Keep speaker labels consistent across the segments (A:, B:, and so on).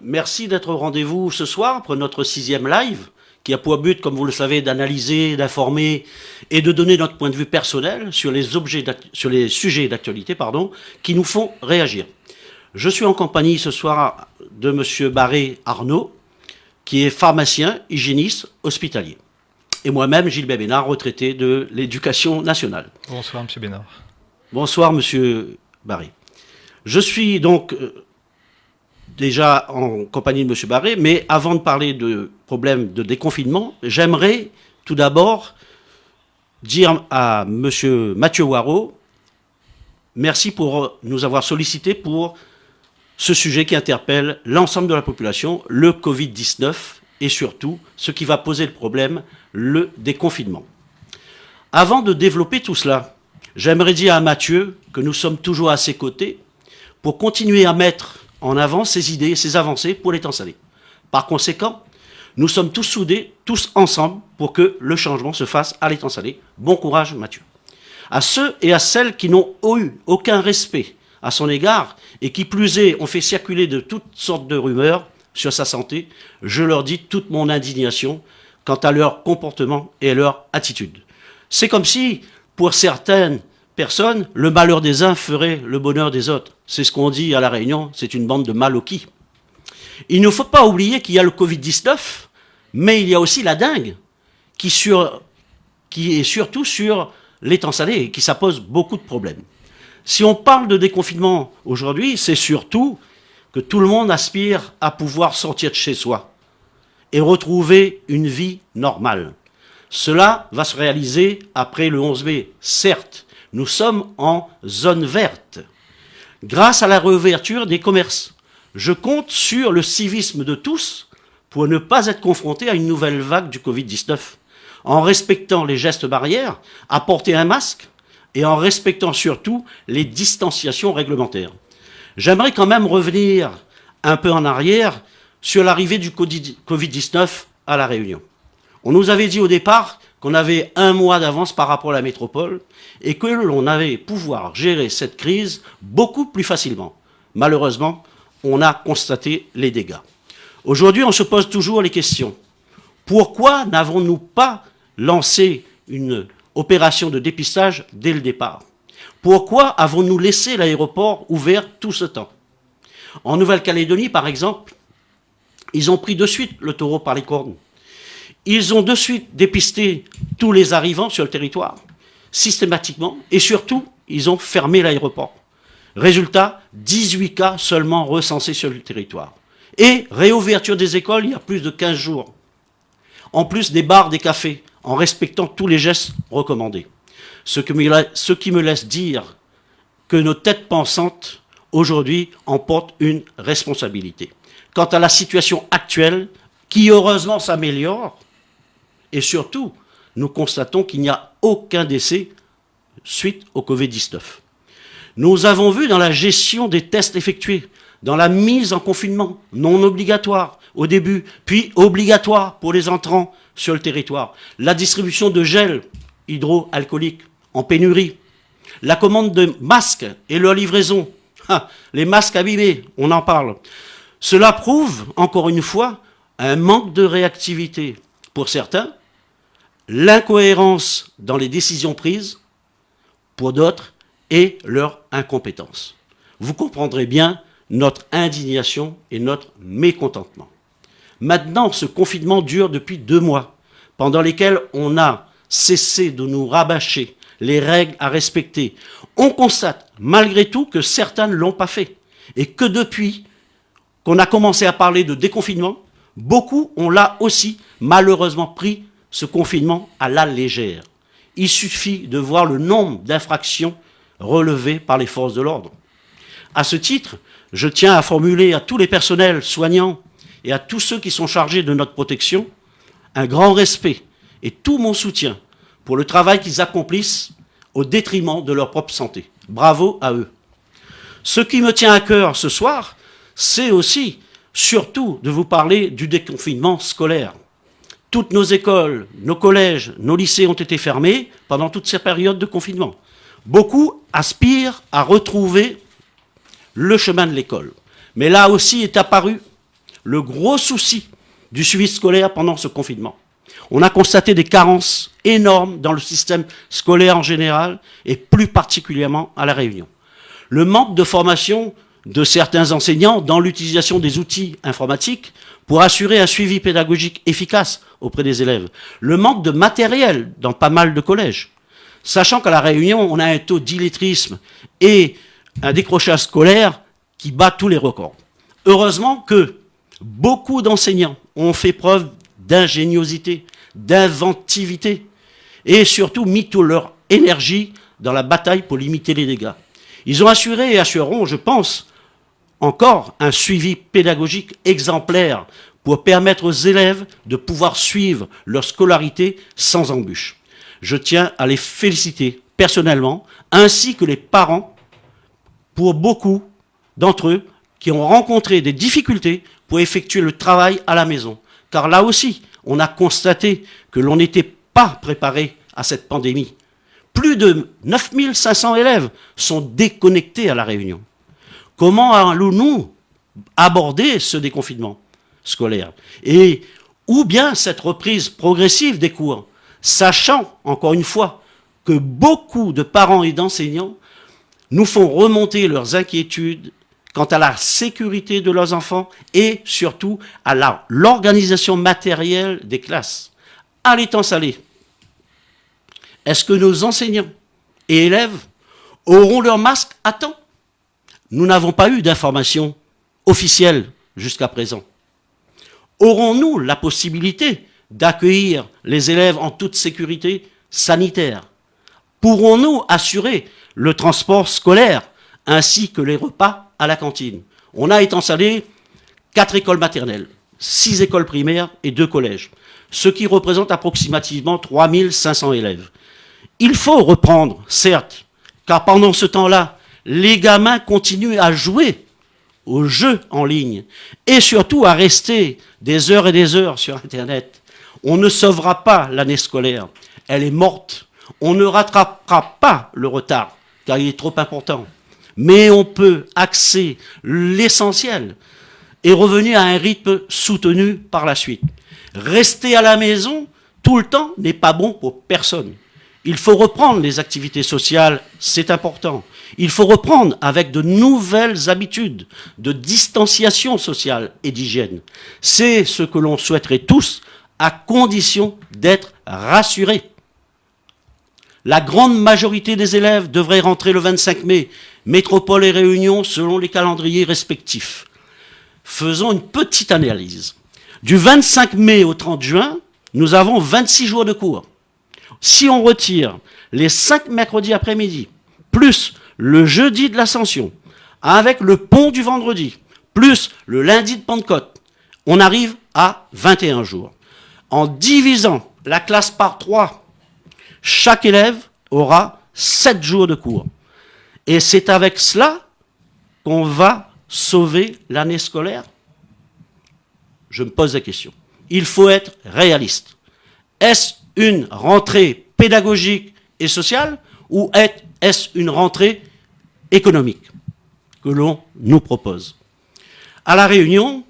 A: Merci d'être au rendez-vous ce soir pour notre 6e live, qui a pour but, comme vous le savez, d'analyser, d'informer et de donner notre point de vue personnel sur les sujets d'actualité, qui nous font réagir. Je suis en compagnie ce soir de M. Barré Arnaud, qui est pharmacien, hygiéniste, hospitalier. Et moi-même, Gilbert Bénard, retraité de l'Éducation nationale.
B: Bonsoir, M. Bénard.
A: Bonsoir, M. Barré. Je suis donc déjà en compagnie de M. Barré, mais avant de parler de problèmes de déconfinement, j'aimerais tout d'abord dire à M. Mathieu Waraud, merci pour nous avoir sollicité pour ce sujet qui interpelle l'ensemble de la population, le Covid-19, et surtout ce qui va poser le problème, le déconfinement. Avant de développer tout cela, j'aimerais dire à Mathieu que nous sommes toujours à ses côtés pour continuer à mettre en avant ses idées et ses avancées pour les temps salés. Par conséquent, nous sommes tous soudés, tous ensemble, pour que le changement se fasse à l'étang salé. Bon courage, Mathieu. À ceux et à celles qui n'ont eu aucun respect à son égard et qui plus est ont fait circuler de toutes sortes de rumeurs sur sa santé, je leur dis toute mon indignation quant à leur comportement et à leur attitude. C'est comme si, pour certaines personnes, le malheur des uns ferait le bonheur des autres. C'est ce qu'on dit à La Réunion, c'est une bande de maloquis. Il ne faut pas oublier qu'il y a le Covid-19, mais il y a aussi la dengue, qui est surtout sur l'étang salé et qui ça pose beaucoup de problèmes. Si on parle de déconfinement aujourd'hui, c'est surtout que tout le monde aspire à pouvoir sortir de chez soi et retrouver une vie normale. Cela va se réaliser après le 11 mai. Certes, nous sommes en zone verte. Grâce à la réouverture des commerces, je compte sur le civisme de tous pour ne pas être confronté à une nouvelle vague du Covid-19. En respectant les gestes barrières, à porter un masque et en respectant surtout les distanciations réglementaires. J'aimerais quand même revenir un peu en arrière sur l'arrivée du Covid-19 à La Réunion. On nous avait dit au départ qu'on avait 1 mois d'avance par rapport à la métropole et que l'on allait pouvoir gérer cette crise beaucoup plus facilement. Malheureusement, on a constaté les dégâts. Aujourd'hui, on se pose toujours les questions. Pourquoi n'avons-nous pas lancé une opération de dépistage dès le départ? Pourquoi avons-nous laissé l'aéroport ouvert tout ce temps? En Nouvelle-Calédonie, par exemple, ils ont pris de suite le taureau par les cornes. Ils ont de suite dépisté tous les arrivants sur le territoire, systématiquement, et surtout, ils ont fermé l'aéroport. Résultat, 18 cas seulement recensés sur le territoire. Et réouverture des écoles il y a plus de 15 jours. En plus des bars, des cafés, en respectant tous les gestes recommandés. Ce qui me laisse dire que nos têtes pensantes, aujourd'hui, en portent une responsabilité. Quant à la situation actuelle, qui heureusement s'améliore, et surtout, nous constatons qu'il n'y a aucun décès suite au Covid-19. Nous avons vu dans la gestion des tests effectués, dans la mise en confinement non obligatoire au début, puis obligatoire pour les entrants sur le territoire, la distribution de gel hydroalcoolique en pénurie, la commande de masques et leur livraison, les masques abîmés, on en parle. Cela prouve, encore une fois, un manque de réactivité pour certains, l'incohérence dans les décisions prises pour d'autres et leur incompétence. Vous comprendrez bien notre indignation et notre mécontentement. Maintenant, ce confinement dure depuis 2 mois, pendant lesquels on a cessé de nous rabâcher les règles à respecter. On constate malgré tout que certains ne l'ont pas fait et que depuis qu'on a commencé à parler de déconfinement, beaucoup ont là aussi malheureusement pris ce confinement à la légère. Il suffit de voir le nombre d'infractions relevées par les forces de l'ordre. À ce titre, je tiens à formuler à tous les personnels soignants et à tous ceux qui sont chargés de notre protection un grand respect et tout mon soutien pour le travail qu'ils accomplissent au détriment de leur propre santé. Bravo à eux. Ce qui me tient à cœur ce soir, c'est aussi, surtout, de vous parler du déconfinement scolaire. Toutes nos écoles, nos collèges, nos lycées ont été fermés pendant toute cette période de confinement. Beaucoup aspirent à retrouver le chemin de l'école. Mais là aussi est apparu le gros souci du suivi scolaire pendant ce confinement. On a constaté des carences énormes dans le système scolaire en général et plus particulièrement à La Réunion. Le manque de formation de certains enseignants dans l'utilisation des outils informatiques pour assurer un suivi pédagogique efficace auprès des élèves. Le manque de matériel dans pas mal de collèges. Sachant qu'à La Réunion, on a un taux d'illettrisme et un décrochage scolaire qui bat tous les records. Heureusement que beaucoup d'enseignants ont fait preuve d'ingéniosité, d'inventivité et surtout mis toute leur énergie dans la bataille pour limiter les dégâts. Ils ont assuré et assureront, je pense, encore un suivi pédagogique exemplaire pour permettre aux élèves de pouvoir suivre leur scolarité sans embûche. Je tiens à les féliciter personnellement, ainsi que les parents, pour beaucoup d'entre eux qui ont rencontré des difficultés pour effectuer le travail à la maison. Car là aussi, on a constaté que l'on n'était pas préparé à cette pandémie. Plus de 9500 élèves sont déconnectés à La Réunion. Comment allons-nous aborder ce déconfinement scolaire? Et ou bien cette reprise progressive des cours, sachant, encore une fois, que beaucoup de parents et d'enseignants nous font remonter leurs inquiétudes quant à la sécurité de leurs enfants et surtout à l'organisation matérielle des classes. À l'étang salé, est-ce que nos enseignants et élèves auront leur masque à temps? Nous n'avons pas eu d'informations officielles jusqu'à présent. Aurons-nous la possibilité d'accueillir les élèves en toute sécurité sanitaire? Pourrons-nous assurer le transport scolaire ainsi que les repas à la cantine? On a étang salé 4 écoles maternelles, 6 écoles primaires et 2 collèges, ce qui représente approximativement 3500 élèves. Il faut reprendre, certes, car pendant ce temps-là, les gamins continuent à jouer aux jeux en ligne et surtout à rester des heures et des heures sur Internet. On ne sauvera pas l'année scolaire, elle est morte. On ne rattrapera pas le retard, car il est trop important. Mais on peut axer l'essentiel et revenir à un rythme soutenu par la suite. Rester à la maison tout le temps n'est pas bon pour personne. Il faut reprendre les activités sociales, c'est important. Il faut reprendre avec de nouvelles habitudes de distanciation sociale et d'hygiène. C'est ce que l'on souhaiterait tous, à condition d'être rassurés. La grande majorité des élèves devraient rentrer le 25 mai, métropole et Réunion selon les calendriers respectifs. Faisons une petite analyse. Du 25 mai au 30 juin, nous avons 26 jours de cours. Si on retire les 5 mercredis après-midi, plus le jeudi de l'Ascension, avec le pont du vendredi, plus le lundi de Pentecôte, on arrive à 21 jours. En divisant la classe par 3, chaque élève aura 7 jours de cours. Et c'est avec cela qu'on va sauver l'année scolaire? Je me pose la question. Il faut être réaliste. Est-ce une rentrée pédagogique et sociale ou est-ce une rentrée économique que l'on nous propose? À La Réunion,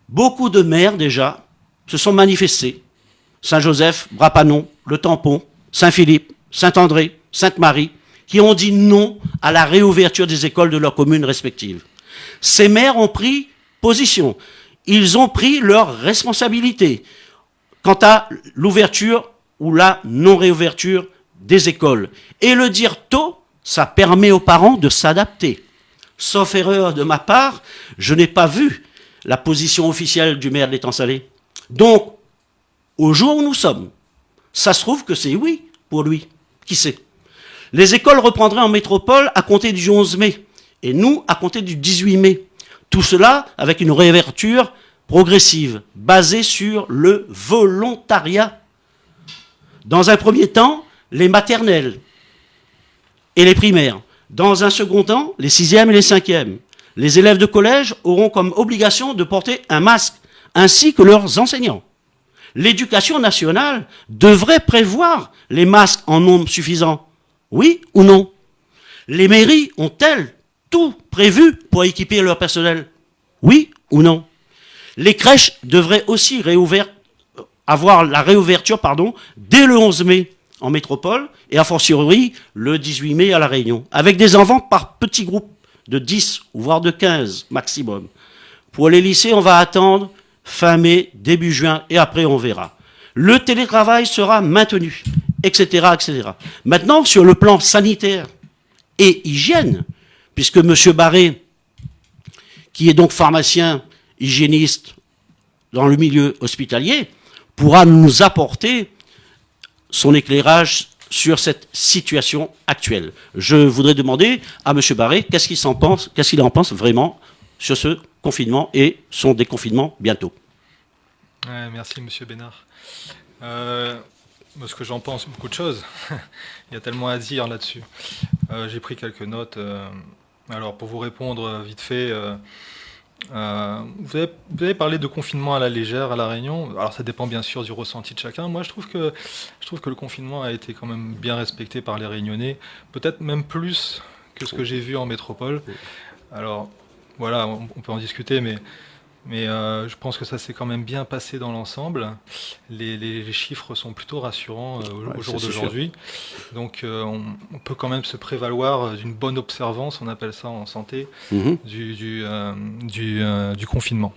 A: beaucoup de maires déjà se sont manifestés. Saint-Joseph, Brapanon, Le Tampon, Saint-Philippe, Saint-André, Sainte-Marie, qui ont dit non à la réouverture des écoles de leurs communes respectives. Ces maires ont pris position. Ils ont pris leurs responsabilités quant à l'ouverture ou la non-réouverture des écoles. Et le dire tôt, ça permet aux parents de s'adapter. Sauf erreur de ma part, je n'ai pas vu la position officielle du maire de l'étang salé. Donc, au jour où nous sommes, ça se trouve que c'est oui pour lui. Qui sait? Les écoles reprendraient en métropole à compter du 11 mai et nous à compter du 18 mai. Tout cela avec une réouverture progressive basée sur le volontariat. Dans un premier temps, les maternelles et les primaires. Dans un second temps, les 6e et les 5e. Les élèves de collège auront comme obligation de porter un masque, ainsi que leurs enseignants. L'éducation nationale devrait prévoir les masques en nombre suffisant. Oui ou non? Les mairies ont-elles tout prévu pour équiper leur personnel? Oui ou non? Les crèches devraient aussi avoir la réouverture dès le 11 mai en métropole et a fortiori le 18 mai à La Réunion, avec des enfants par petits groupes de 10 ou voire de 15 maximum. Pour les lycées, on va attendre fin mai, début juin et après on verra. Le télétravail sera maintenu, etc., etc. Maintenant, sur le plan sanitaire et hygiène, puisque M. Barré, qui est donc pharmacien, hygiéniste dans le milieu hospitalier, pourra nous apporter son éclairage sur cette situation actuelle. Je voudrais demander à M. Barré qu'est-ce qu'il en pense vraiment sur ce confinement et son déconfinement bientôt.
B: Ouais, merci M. Bénard. Ce que j'en pense, beaucoup de choses. Il y a tellement à dire là-dessus. J'ai pris quelques notes. Alors, pour vous répondre vite fait, vous avez parlé de confinement à la légère à La Réunion. Alors, ça dépend bien sûr du ressenti de chacun. Moi, je trouve que le confinement a été quand même bien respecté par les Réunionnais. Peut-être même plus que ce que j'ai vu en métropole. Alors, voilà, on peut en discuter, mais je pense que ça s'est quand même bien passé dans l'ensemble. Les chiffres sont plutôt rassurants au jour d'aujourd'hui. Donc on peut quand même se prévaloir d'une bonne observance, on appelle ça en santé, du confinement.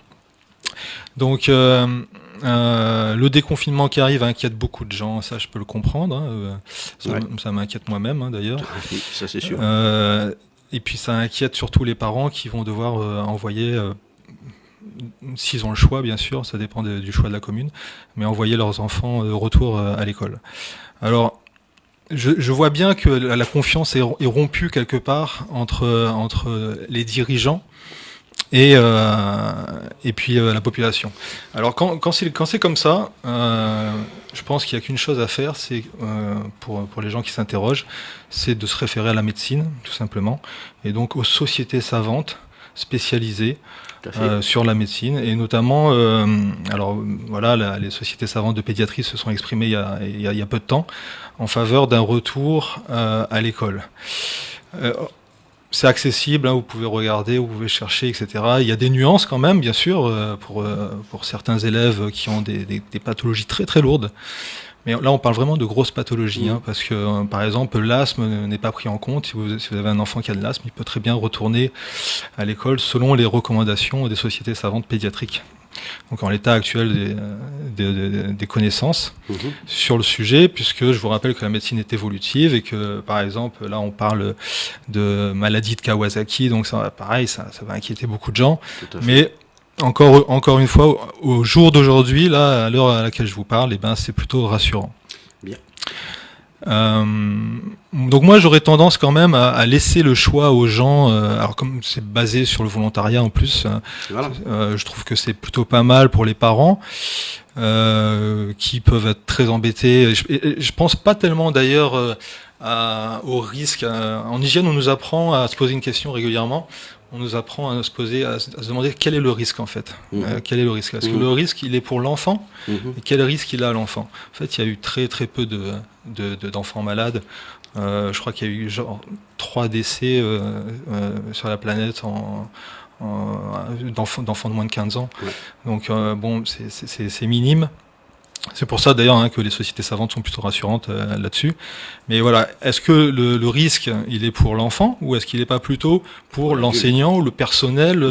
B: Donc le déconfinement qui arrive inquiète beaucoup de gens, ça je peux le comprendre. Ça m'inquiète moi-même d'ailleurs.
A: Oui, ça c'est sûr.
B: Et puis ça inquiète surtout les parents qui vont devoir envoyer... s'ils ont le choix, bien sûr, ça dépend du choix de la commune, mais envoyer leurs enfants de retour à l'école. Alors, je vois bien que la confiance est rompue quelque part entre les dirigeants et puis la population. Alors, quand c'est comme ça, je pense qu'il n'y a qu'une chose à faire, c'est pour les gens qui s'interrogent, c'est de se référer à la médecine, tout simplement, et donc aux sociétés savantes spécialisées sur la médecine, et notamment les sociétés savantes de pédiatrie se sont exprimées il y a peu de temps en faveur d'un retour à l'école. C'est accessible, vous pouvez regarder, vous pouvez chercher, etc. Il y a des nuances quand même, bien sûr, pour certains élèves qui ont des pathologies très très lourdes. Mais là, on parle vraiment de grosses pathologies, parce que, par exemple, l'asthme n'est pas pris en compte. Si vous avez un enfant qui a de l'asthme, il peut très bien retourner à l'école selon les recommandations des sociétés savantes pédiatriques. Donc, en l'état actuel des connaissances sur le sujet, puisque je vous rappelle que la médecine est évolutive et que, par exemple, là, on parle de maladie de Kawasaki, donc ça, pareil, ça va inquiéter beaucoup de gens. Mais encore une fois, au jour d'aujourd'hui, là, à l'heure à laquelle je vous parle, c'est plutôt rassurant.
A: Bien.
B: Donc moi, j'aurais tendance quand même à laisser le choix aux gens. Alors comme c'est basé sur le volontariat en plus, je trouve que c'est plutôt pas mal pour les parents qui peuvent être très embêtés. Je pense pas tellement d'ailleurs au risque. En hygiène, on nous apprend à se poser une question régulièrement. On nous apprend à se demander quel est le risque en fait. Quel est le risque? Est-ce que le risque il est pour l'enfant? Et quel risque il a à l'enfant? En fait, il y a eu très très peu d'enfants malades. Je crois qu'il y a eu genre 3 décès sur la planète d'enfants de moins de 15 ans. Donc c'est minime. C'est pour ça d'ailleurs que les sociétés savantes sont plutôt rassurantes là-dessus. Mais voilà, est-ce que le risque il est pour l'enfant ou est-ce qu'il n'est pas plutôt pour l'enseignant ou le personnel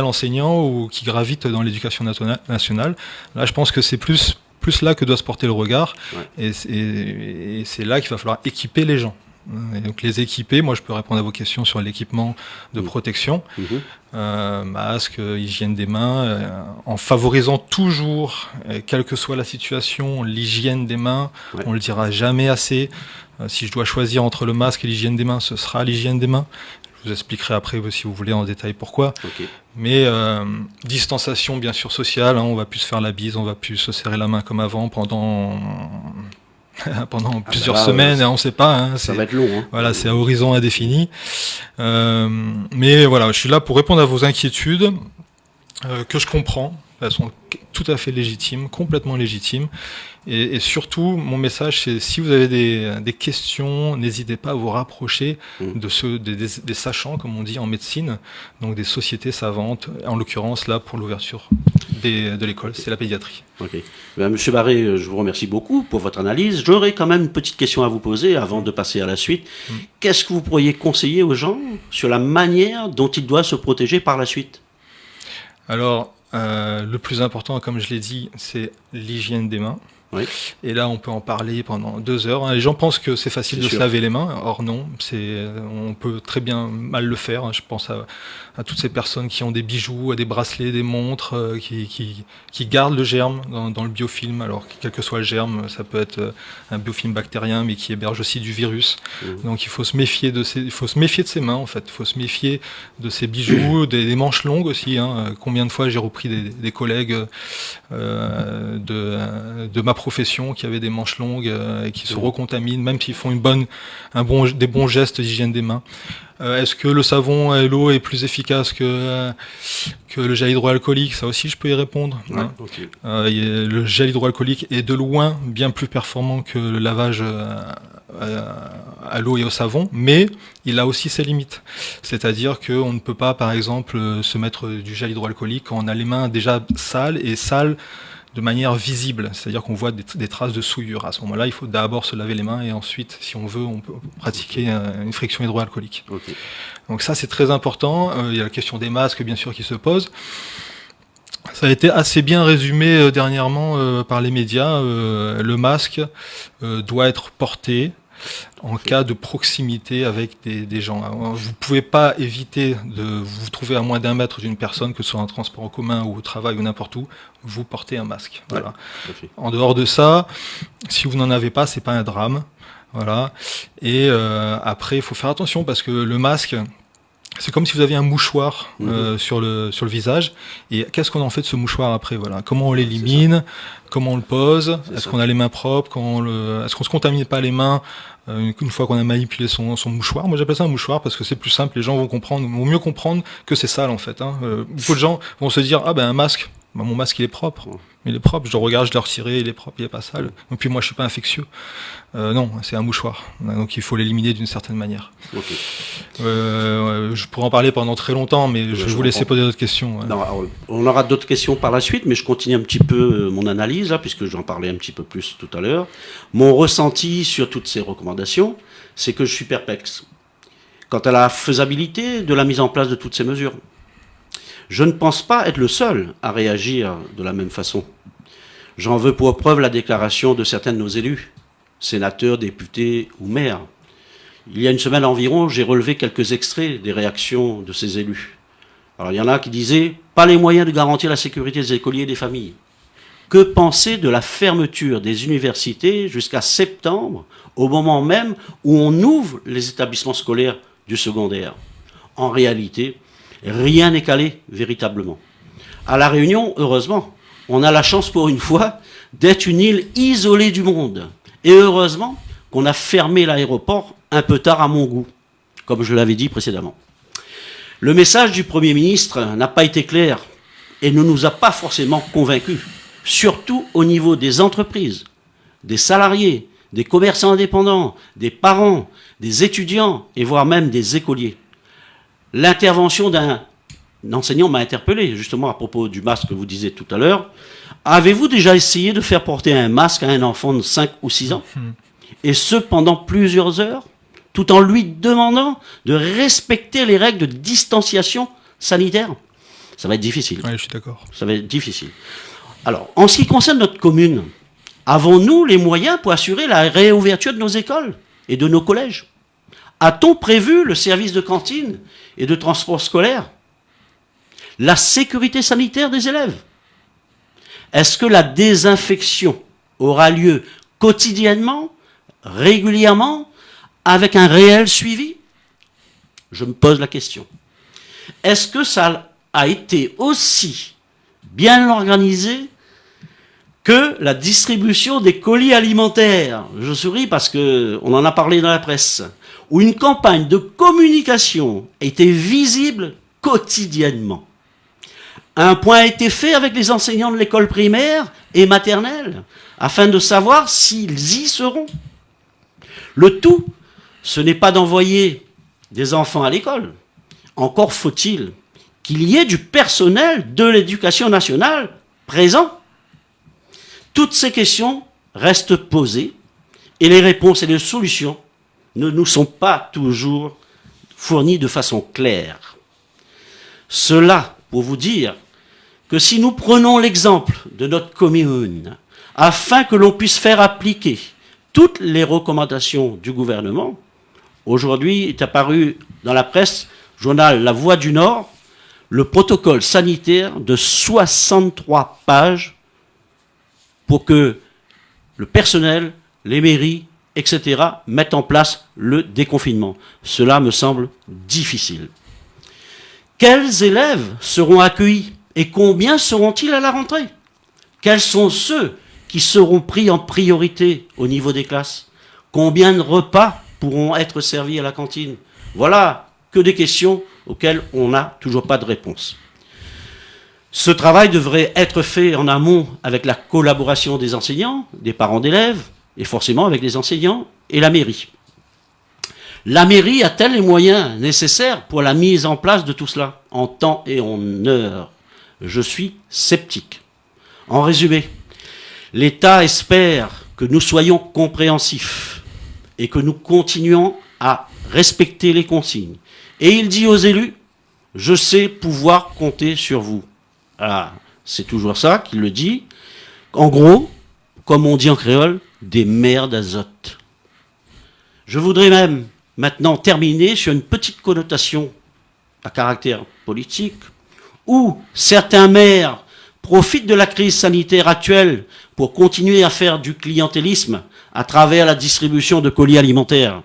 B: enseignant ou qui gravite dans l'éducation nationale? Là, je pense que c'est plus là que doit se porter le regard, et c'est là qu'il va falloir équiper les gens. Et donc les équiper, moi je peux répondre à vos questions sur l'équipement de protection, masque, hygiène des mains, en favorisant toujours, quelle que soit la situation, l'hygiène des mains. On le dira jamais assez. Si je dois choisir entre le masque et l'hygiène des mains, ce sera l'hygiène des mains. Je vous expliquerai après si vous voulez en détail pourquoi. Mais distanciation bien sûr sociale, on va plus se faire la bise, on va plus se serrer la main comme avant pendant plusieurs semaines, on ne sait pas.
A: Ça va être long.
B: Voilà, c'est à horizon indéfini. Mais voilà, je suis là pour répondre à vos inquiétudes, que je comprends, Elles sont tout à fait légitimes, complètement légitimes. Et surtout, mon message, c'est si vous avez des questions, n'hésitez pas à vous rapprocher des sachants, comme on dit en médecine, donc des sociétés savantes, en l'occurrence là pour l'ouverture de l'école, c'est la pédiatrie.
A: Ok. Monsieur Barré, je vous remercie beaucoup pour votre analyse. J'aurais quand même une petite question à vous poser avant de passer à la suite. Qu'est-ce que vous pourriez conseiller aux gens sur la manière dont ils doivent se protéger par la suite?
B: Alors, le plus important, comme je l'ai dit, c'est l'hygiène des mains.
A: Oui.
B: Et là, on peut en parler pendant 2 heures. Les gens pensent que c'est facile de se laver les mains. Or non, on peut très bien mal le faire. Je pense à toutes ces personnes qui ont des bijoux, à des bracelets, des montres, qui gardent le germe dans le biofilm. Alors, quel que soit le germe, ça peut être un biofilm bactérien, mais qui héberge aussi du virus. Donc, il faut se méfier de ses mains, en fait. Il faut se méfier de ses bijoux, des manches longues aussi. Combien de fois j'ai repris des collègues de ma profession qui avaient des manches longues et qui se recontaminent, même s'ils font des bons gestes d'hygiène des mains. Est-ce que le savon et l'eau est plus efficace que le gel hydroalcoolique? Ça aussi, je peux y répondre.
A: Okay.
B: Le gel hydroalcoolique est de loin bien plus performant que le lavage à l'eau et au savon, mais il a aussi ses limites. C'est-à-dire qu'on ne peut pas, par exemple, se mettre du gel hydroalcoolique quand on a les mains déjà sales de manière visible, c'est-à-dire qu'on voit des traces de souillure. À ce moment-là, il faut d'abord se laver les mains et ensuite, si on veut, on peut pratiquer une friction hydroalcoolique. Okay. Donc ça, c'est très important. Il y a la question des masques, bien sûr, qui se pose. Ça a été assez bien résumé dernièrement par les médias. Le masque doit être porté en cas de proximité avec des gens. Alors, vous ne pouvez pas éviter de vous trouver à moins d'1 mètre d'une personne, que ce soit en transport en commun ou au travail ou n'importe où, vous portez un masque. Voilà. En dehors de ça, si vous n'en avez pas, c'est pas un drame. Voilà. Et après, il faut faire attention parce que le masque, c'est comme si vous aviez un mouchoir sur le visage. Et qu'est-ce qu'on en fait de ce mouchoir après? Voilà. Comment on l'élimine? Comment on le pose? Est-ce qu'on a les mains propres? Est-ce qu'on se contamine pas les mains une fois qu'on a manipulé son mouchoir? Moi, j'appelle ça un mouchoir parce que c'est plus simple. Les gens vont mieux comprendre que c'est sale en fait. Beaucoup de gens vont se dire un masque. Mon masque il est propre. Il est propre. Je le regarde, je l'ai retiré, il est propre, il est pas sale. Et puis moi, je suis pas infectieux. Non, c'est un mouchoir. Donc il faut l'éliminer d'une certaine manière. Okay. Je pourrais en parler pendant très longtemps, mais je vais vous laisser poser d'autres questions.
A: Non, alors, on aura d'autres questions par la suite, mais je continue un petit peu mon analyse, là, puisque j'en parlais un petit peu plus tout à l'heure. Mon ressenti sur toutes ces recommandations, c'est que je suis perplexe quant à la faisabilité de la mise en place de toutes ces mesures. Je ne pense pas être le seul à réagir de la même façon. J'en veux pour preuve la déclaration de certains de nos élus, sénateurs, députés ou maires. Il y a une semaine environ, j'ai relevé quelques extraits des réactions de ces élus. Alors il y en a qui disaient « Pas les moyens de garantir la sécurité des écoliers et des familles ». Que penser de la fermeture des universités jusqu'à septembre, au moment même où on ouvre les établissements scolaires du secondaire? En réalité, rien n'est calé véritablement. À La Réunion, heureusement, on a la chance pour une fois d'être une île isolée du monde. Et heureusement qu'on a fermé l'aéroport un peu tard à mon goût, comme je l'avais dit précédemment. Le message du Premier ministre n'a pas été clair et ne nous a pas forcément convaincus, surtout au niveau des entreprises, des salariés, des commerçants indépendants, des parents, des étudiants et voire même des écoliers. L'intervention d'un enseignant m'a interpellé, justement à propos du masque que vous disiez tout à l'heure. Avez-vous déjà essayé de faire porter un masque à un enfant de 5 ou 6 ans? Et ce, pendant plusieurs heures, tout en lui demandant de respecter les règles de distanciation sanitaire? Ça va être difficile.
B: Oui, je suis d'accord.
A: Ça va être difficile. Alors, en ce qui concerne notre commune, avons-nous les moyens pour assurer la réouverture de nos écoles et de nos collèges? A-t-on prévu le service de cantine et de transport scolaire? La sécurité sanitaire des élèves? Est-ce que la désinfection aura lieu quotidiennement, régulièrement, avec un réel suivi? Je me pose la question. Est-ce que ça a été aussi bien organisé que la distribution des colis alimentaires? Je souris parce qu'on en a parlé dans la presse, où une campagne de communication était visible quotidiennement. Un point a été fait avec les enseignants de l'école primaire et maternelle, afin de savoir s'ils y seront. Le tout, ce n'est pas d'envoyer des enfants à l'école. Encore faut-il qu'il y ait du personnel de l'éducation nationale présent. Toutes ces questions restent posées et les réponses et les solutions ne nous sont pas toujours fournies de façon claire. Cela pour vous dire que si nous prenons l'exemple de notre commune, afin que l'on puisse faire appliquer toutes les recommandations du gouvernement, aujourd'hui est apparu dans la presse, journal La Voix du Nord, le protocole sanitaire de 63 pages pour que le personnel, les mairies, etc. mettent en place le déconfinement. Cela me semble difficile. Quels élèves seront accueillis et combien seront-ils à la rentrée? Quels sont ceux qui seront pris en priorité au niveau des classes? Combien de repas pourront être servis à la cantine? Voilà que des questions auxquelles on n'a toujours pas de réponse. Ce travail devrait être fait en amont avec la collaboration des enseignants, des parents d'élèves, et forcément avec les enseignants et la mairie. La mairie a-t-elle les moyens nécessaires pour la mise en place de tout cela, en temps et en heure? Je suis sceptique. En résumé, l'État espère que nous soyons compréhensifs et que nous continuions à respecter les consignes. Et il dit aux élus, je sais pouvoir compter sur vous. Ah, c'est toujours ça qu'il le dit. En gros, comme on dit en créole, des mers d'azote. Je voudrais même maintenant terminer sur une petite connotation à caractère politique, où certains maires profitent de la crise sanitaire actuelle pour continuer à faire du clientélisme à travers la distribution de colis alimentaires.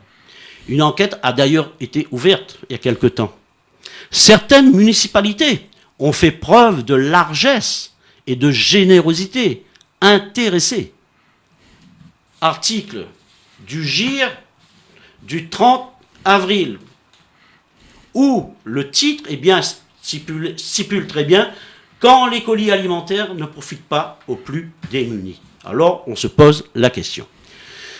A: Une enquête a d'ailleurs été ouverte il y a quelque temps. Certaines municipalités ont fait preuve de largesse et de générosité intéressée. Article du GIR du 30 avril, où le titre est bien stipule très bien quand les colis alimentaires ne profitent pas aux plus démunis. Alors on se pose la question.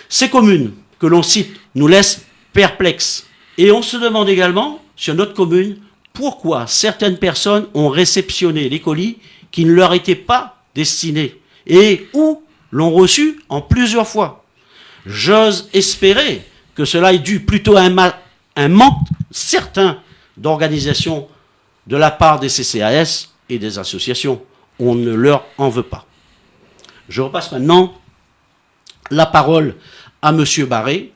A: Ces communes que l'on cite nous laissent perplexes et on se demande également sur notre commune pourquoi certaines personnes ont réceptionné les colis qui ne leur étaient pas destinés et où l'ont reçu en plusieurs fois. J'ose espérer que cela est dû plutôt à un manque certain d'organisation de la part des CCAS et des associations. On ne leur en veut pas. Je repasse maintenant la parole à M. Barré,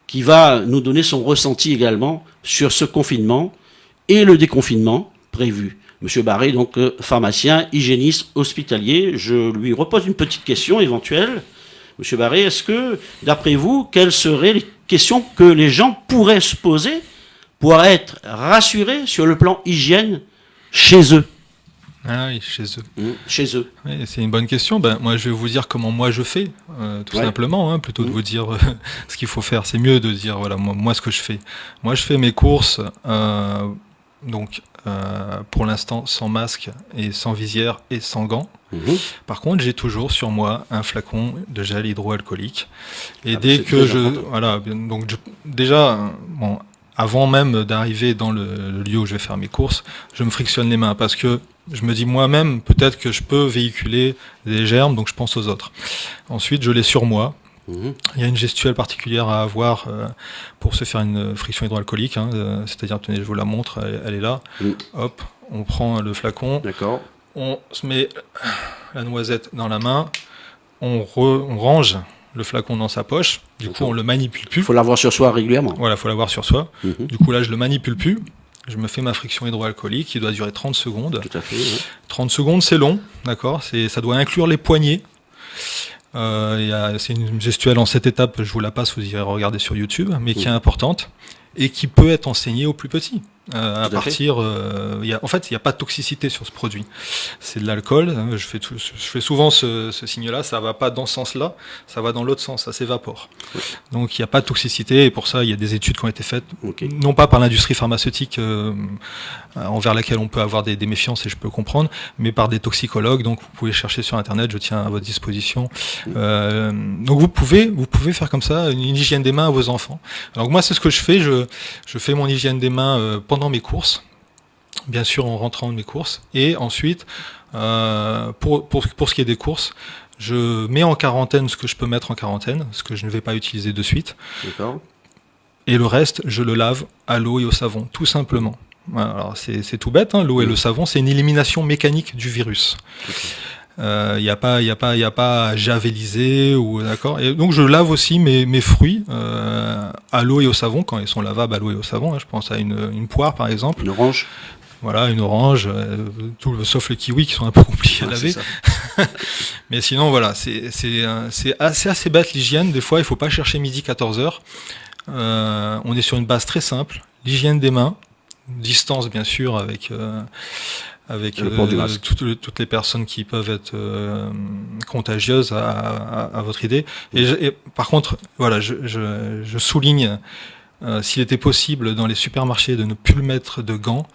A: qui va nous donner son ressenti également sur ce confinement et le déconfinement prévu. M. Barré, donc pharmacien, hygiéniste, hospitalier. Je lui repose une petite question éventuelle. M. Barré, est-ce que, d'après vous, quelles seraient les questions que les gens pourraient se poser pour être rassurés sur le plan hygiène chez eux?
B: Ah oui, chez eux.
A: Chez eux.
B: Oui, c'est une bonne question. Ben, moi, je vais vous dire comment moi je fais, tout simplement, plutôt de vous dire ce qu'il faut faire. C'est mieux de dire, voilà, moi ce que je fais. Moi, je fais mes courses, pour l'instant, sans masque et sans visière et sans gants. Par contre, j'ai toujours sur moi un flacon de gel hydroalcoolique. Et dès que avant même d'arriver dans le lieu où je vais faire mes courses, je me frictionne les mains parce que je me dis moi-même, peut-être que je peux véhiculer des germes, donc je pense aux autres. Ensuite, je l'ai sur moi. Il y a une gestuelle particulière à avoir pour se faire une friction hydroalcoolique, c'est-à-dire, tenez, je vous la montre, elle est là. Hop, on prend le flacon.
A: D'accord.
B: On se met la noisette dans la main, on range le flacon dans sa poche, du coup on le manipule plus.
A: Il faut l'avoir sur soi régulièrement.
B: Voilà, il faut l'avoir sur soi. Du coup là je le manipule plus, je me fais ma friction hydroalcoolique qui doit durer 30 secondes.
A: Tout à fait. Oui.
B: 30 secondes c'est long, d'accord, ça doit inclure les poignets. C'est une gestuelle en 7 étapes, je vous la passe, vous irez regarder sur YouTube, mais qui est importante et qui peut être enseignée aux plus petits. à partir. En fait, il n'y a pas de toxicité sur ce produit. C'est de l'alcool. Je fais souvent ce signe-là. Ça va pas dans ce sens-là. Ça va dans l'autre sens. Ça s'évapore. Okay. Donc, il n'y a pas de toxicité. Et pour ça, il y a des études qui ont été faites, non pas par l'industrie pharmaceutique envers laquelle on peut avoir des méfiances, et je peux comprendre, mais par des toxicologues. Donc, vous pouvez chercher sur Internet. Je tiens à votre disposition. Donc, vous pouvez faire comme ça une hygiène des mains à vos enfants. Alors, moi, c'est ce que je fais. Je fais mon hygiène des mains pendant mes courses, bien sûr en rentrant de mes courses, et ensuite pour ce qui est des courses, je mets en quarantaine ce que je peux mettre en quarantaine, ce que je ne vais pas utiliser de suite.
A: D'accord.
B: Et le reste, je le lave à l'eau et au savon, tout simplement. Voilà, alors c'est tout bête, hein, l'eau et le savon, c'est une élimination mécanique du virus. Il n'y a pas à javeliser ou d'accord. Et donc je lave aussi mes fruits à l'eau et au savon quand ils sont lavables à l'eau et au savon. Hein. Je pense à une poire par exemple.
A: Une orange.
B: Voilà, une orange, sauf les kiwis qui sont un peu compliqués à laver. Mais sinon voilà, c'est assez bête l'hygiène. Des fois, il faut pas chercher midi 14h. On est sur une base très simple, l'hygiène des mains, distance bien sûr avec toutes les personnes qui peuvent être contagieuses à votre idée. Et par contre, voilà, je souligne, s'il était possible dans les supermarchés de ne plus mettre de gants,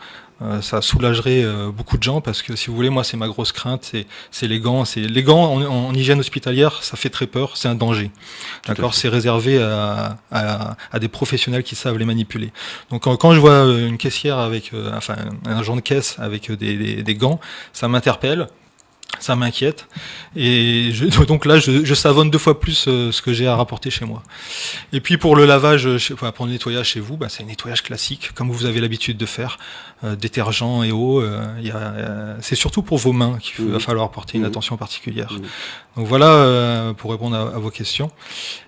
B: ça soulagerait beaucoup de gens, parce que si vous voulez, moi c'est ma grosse crainte, c'est les gants. Les gants en hygiène hospitalière, ça fait très peur, c'est un danger. D'accord, c'est réservé à des professionnels qui savent les manipuler. Donc quand je vois une caissière avec, un agent de caisse avec des gants, ça m'interpelle. Ça m'inquiète, et donc là je savonne 2 fois plus ce que j'ai à rapporter chez moi. Et puis pour le lavage, pour le nettoyage chez vous, c'est un nettoyage classique comme vous avez l'habitude de faire, détergent et eau. C'est surtout pour vos mains qu'il va falloir porter une attention particulière. Donc voilà pour répondre à vos questions.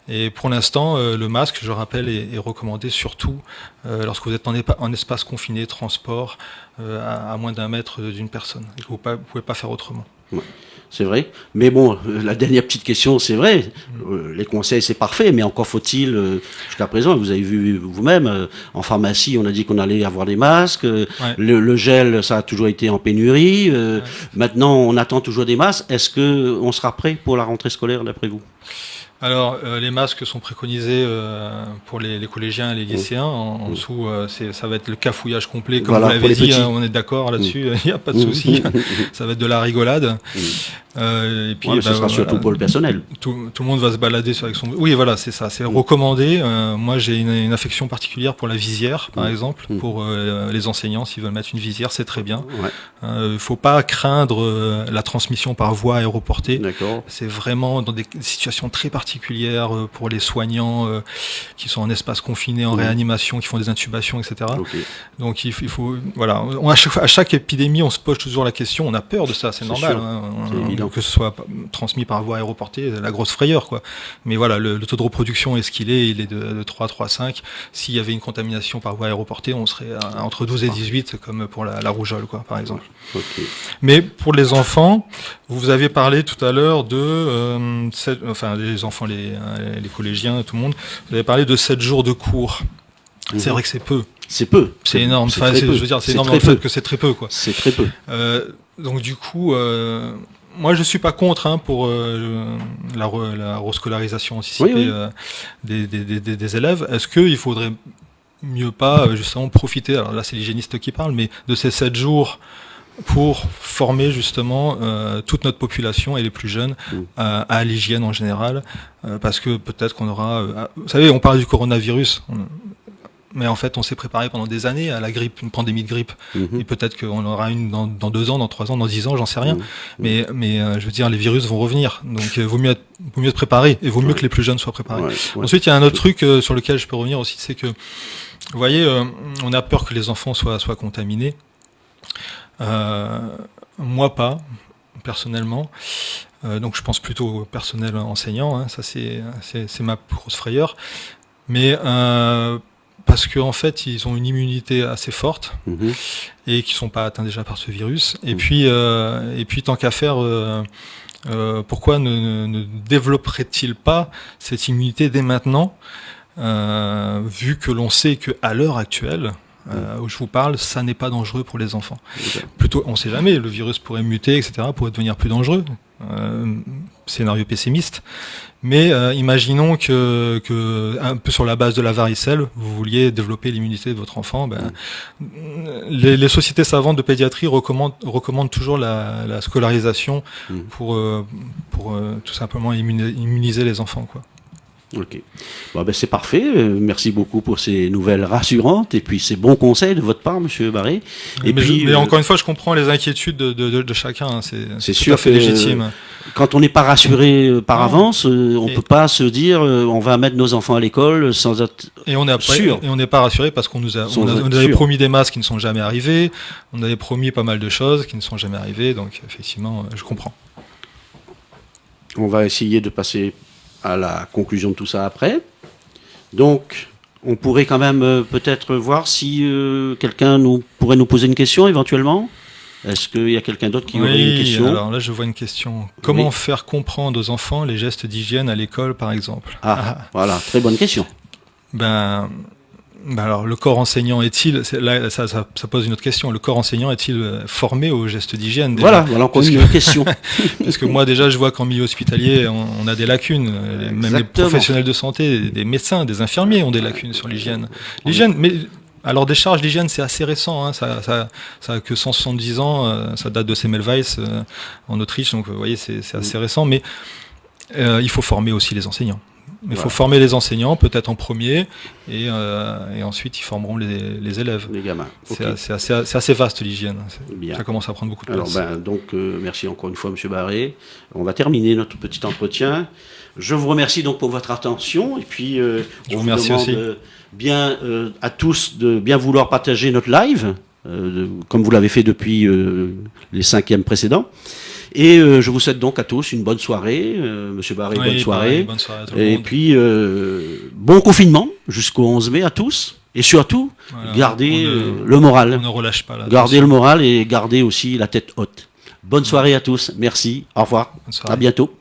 B: Et pour l'instant, le masque, je rappelle, est recommandé surtout lorsque vous êtes en espace confiné, transport, à moins d'1 mètre d'une personne. Vous pouvez pas faire autrement.
A: Ouais, c'est vrai. Mais bon, la dernière petite question, c'est vrai. Les conseils, c'est parfait, mais encore faut-il, jusqu'à présent, vous avez vu vous-même, en pharmacie, on a dit qu'on allait avoir des masques. Le gel, ça a toujours été en pénurie. Maintenant, on attend toujours des masques. Est-ce qu'on sera prêt pour la rentrée scolaire, d'après vous ?
B: Alors, les masques sont préconisés pour les collégiens et les lycéens. En dessous, ça va être le cafouillage complet, comme vous l'avez dit, on est d'accord là-dessus, il n'y a pas de souci. Ça va être de la rigolade. Et puis,
A: ce sera surtout pour le personnel.
B: Tout le monde va se balader avec son... Oui, voilà, c'est ça, c'est recommandé. Moi, j'ai une affection particulière pour la visière, par exemple, pour les enseignants, s'ils veulent mettre une visière, c'est très bien. Il faut pas craindre la transmission par voie aéroportée.
A: D'accord.
B: C'est vraiment dans des situations très particulières pour les soignants qui sont en espace confiné, en réanimation, qui font des intubations, etc. Okay. Donc il faut, voilà, à chaque épidémie, on se pose toujours la question. On a peur de ça, c'est normal. Que ce soit transmis par voie aéroportée, la grosse frayeur, quoi. Mais voilà, le taux de reproduction est ce qu'il est. Il est de 3 à 5. S'il y avait une contamination par voie aéroportée, on serait entre 12 et 18, comme pour la rougeole, quoi, par exemple.
A: Okay.
B: Mais pour les enfants, vous avez parlé tout à l'heure de, les enfants, les collégiens, tout le monde, vous avez parlé de 7 jours de cours. C'est vrai que c'est peu.
A: C'est peu.
B: C'est énorme. Je veux dire, c'est énorme dans le fait que c'est très peu, quoi.
A: C'est très peu.
B: Donc du coup, moi je suis pas contre pour la rescolarisation anticipée des élèves. Est-ce qu'il faudrait mieux pas justement profiter, alors là c'est l'hygiéniste qui parle, mais de ces 7 jours pour former justement toute notre population et les plus jeunes à l'hygiène en général, parce que peut-être qu'on aura... vous savez, on parle du coronavirus, mais en fait on s'est préparé pendant des années à la grippe, une pandémie de grippe, et peut-être qu'on aura une dans 2 ans, dans 3 ans, dans 10 ans, j'en sais rien, mais je veux dire, les virus vont revenir, donc vaut mieux être préparé, et vaut mieux que les plus jeunes soient préparés. Ensuite, il y a un autre truc sur lequel je peux revenir aussi, c'est que, vous voyez, on a peur que les enfants soient contaminés. Moi pas, personnellement. Donc je pense plutôt au personnel enseignant, ça c'est ma plus grosse frayeur. Mais parce qu'en fait ils ont une immunité assez forte et qui sont pas atteints déjà par ce virus. Et puis tant qu'à faire, pourquoi ne développerait-il pas cette immunité dès maintenant, vu que l'on sait qu'à l'heure actuelle, où je vous parle, ça n'est pas dangereux pour les enfants. Plutôt, on ne sait jamais, le virus pourrait muter, etc., pourrait devenir plus dangereux. Scénario pessimiste. Mais imaginons que, un peu sur la base de la varicelle, vous vouliez développer l'immunité de votre enfant. Les sociétés savantes de pédiatrie recommandent toujours la scolarisation pour tout simplement immuniser les enfants, quoi.
A: Ok. Bon, c'est parfait. Merci beaucoup pour ces nouvelles rassurantes et puis ces bons conseils de votre part, Monsieur Barré.
B: Mais encore une fois, je comprends les inquiétudes de chacun. Hein. C'est tout
A: sûr
B: à fait légitime.
A: Quand on n'est pas rassuré par avance, on peut pas se dire on va mettre nos enfants à l'école sans être sûr.
B: Et on n'est pas rassuré parce qu'on nous avait promis des masques qui ne sont jamais arrivés. On avait promis pas mal de choses qui ne sont jamais arrivées. Donc effectivement, je comprends.
A: On va essayer de passer à la conclusion de tout ça après. Donc, on pourrait quand même peut-être voir si quelqu'un pourrait nous poser une question éventuellement. Est-ce qu'il y a quelqu'un d'autre qui aurait une question ?
B: Alors là, je vois une question. Comment faire comprendre aux enfants les gestes d'hygiène à l'école, par exemple ?
A: Voilà, très bonne question.
B: Alors, le corps enseignant est-il, là, ça pose une autre question, le corps enseignant est-il formé aux gestes d'hygiène déjà ?
A: Voilà encore une question.
B: Parce que moi, déjà, je vois qu'en milieu hospitalier, on a des lacunes. Même les professionnels de santé, des médecins, des infirmiers ont des lacunes sur l'hygiène. L'hygiène, mais alors des charges d'hygiène, c'est assez récent. Hein, ça a que 170 ans. Ça date de Semmelweis en Autriche. Donc, vous voyez, c'est assez récent. Mais il faut former aussi les enseignants. Il faut former les enseignants, peut-être en premier, et ensuite ils formeront les élèves.
A: Les gamins.
B: C'est assez vaste l'hygiène. Ça commence à prendre beaucoup de place.
A: Alors merci encore une fois, Monsieur Barré. On va terminer notre petit entretien. Je vous remercie donc pour votre attention, et puis
B: je vous remercie aussi.
A: Bien à tous de bien vouloir partager notre live, comme vous l'avez fait depuis les 5e précédents. Et je vous souhaite donc à tous une bonne soirée, Monsieur Barré, bonne soirée.
B: Bonne soirée à tout le monde.
A: Et puis bon confinement jusqu'au 11 mai à tous. Et surtout, gardez le moral.
B: On ne relâche pas là.
A: Gardez le moral et gardez aussi la tête haute. Bonne soirée à tous. Merci. Au revoir. À bientôt.